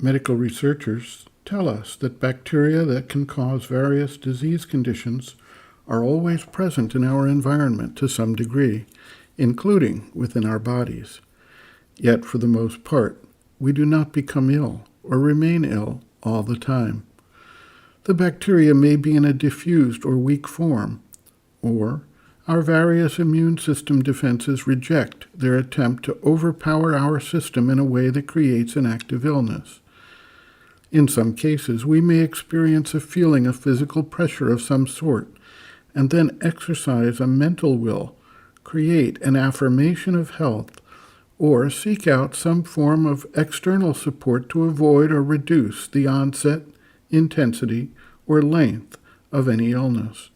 Medical researchers tell us that bacteria that can cause various disease conditions are always present in our environment to some degree, including within our bodies. Yet, for the most part, we do not become ill or remain ill all the time. The bacteria may be in a diffused or weak form, or our various immune system defenses reject their attempt to overpower our system in a way that creates an active illness. In some cases, we may experience a feeling of physical pressure of some sort, and then exercise a mental will, create an affirmation of health, or seek out some form of external support to avoid or reduce the onset, intensity, or length of any illness.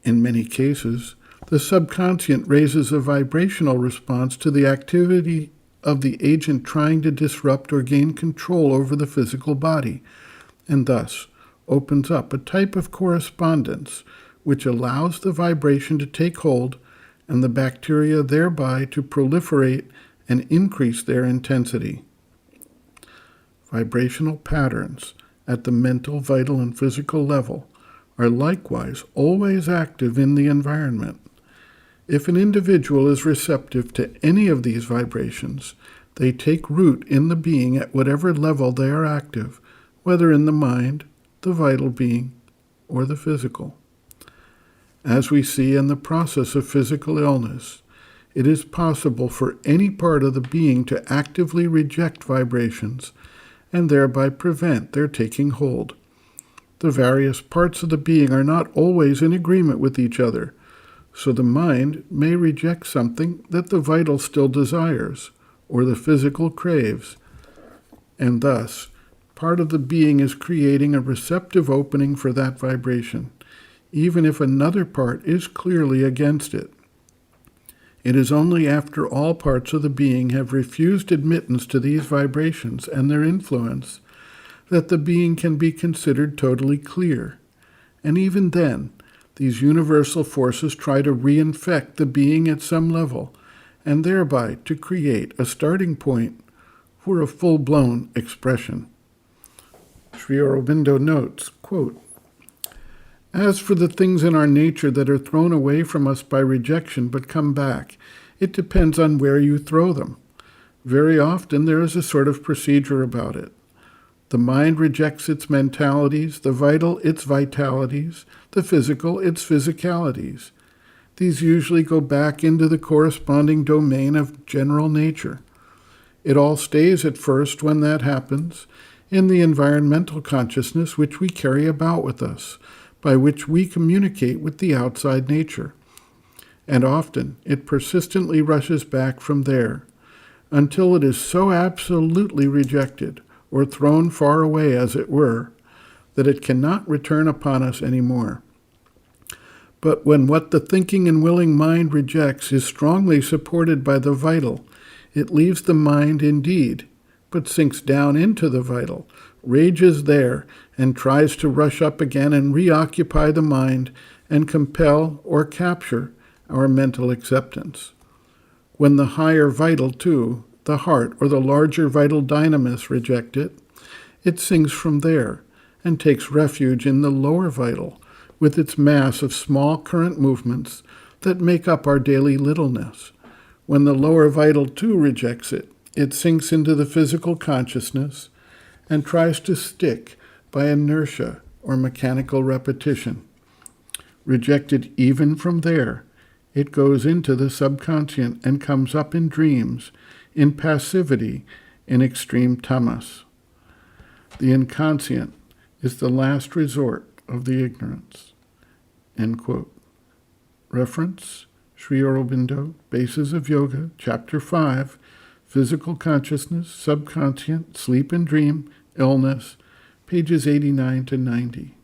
In many cases, the subconscious raises a vibrational response to the activity of the agent trying to disrupt or gain control over the physical body, and thus opens up a type of correspondence which allows the vibration to take hold and the bacteria thereby to proliferate and increase their intensity. Vibrational patterns at the mental, vital, and physical level are likewise always active in the environment. If an individual is receptive to any of these vibrations, they take root in the being at whatever level they are active, whether in the mind, the vital being, or the physical. As we see in the process of physical illness, it is possible for any part of the being to actively reject vibrations and thereby prevent their taking hold. The various parts of the being are not always in agreement with each other, so the mind may reject something that the vital still desires, or the physical craves, and thus part of the being is creating a receptive opening for that vibration, even if another part is clearly against it. It is only after all parts of the being have refused admittance to these vibrations and their influence that the being can be considered totally clear. And even then, these universal forces try to reinfect the being at some level, and thereby to create a starting point for a full-blown expression. Sri Aurobindo notes, quote, "As for the things in our nature that are thrown away from us by rejection but come back, it depends on where you throw them. Very often there is a sort of procedure about it. The mind rejects its mentalities, the vital its vitalities, the physical its physicalities. These usually go back into the corresponding domain of general nature. It all stays at first, when that happens, in the environmental consciousness which we carry about with us, by which we communicate with the outside nature. And often it persistently rushes back from there, until it is so absolutely rejected, or thrown far away as it were, that it cannot return upon us any more. But when what the thinking and willing mind rejects is strongly supported by the vital, it leaves the mind indeed, but sinks down into the vital, rages there, and tries to rush up again and reoccupy the mind and compel or capture our mental acceptance. When the higher vital, too, the heart or the larger vital dynamis reject it, it sinks from there and takes refuge in the lower vital with its mass of small current movements that make up our daily littleness. When the lower vital, too, rejects it, it sinks into the physical consciousness and tries to stick by inertia or mechanical repetition. Rejected even from there, it goes into the subconscious and comes up in dreams, in passivity, in extreme tamas. The inconscient is the last resort of the ignorance." End quote. Reference, Sri Aurobindo, Bases of Yoga, Chapter 5, Physical Consciousness, Subconscient, Sleep and Dream, Illness, pages 89 to 90.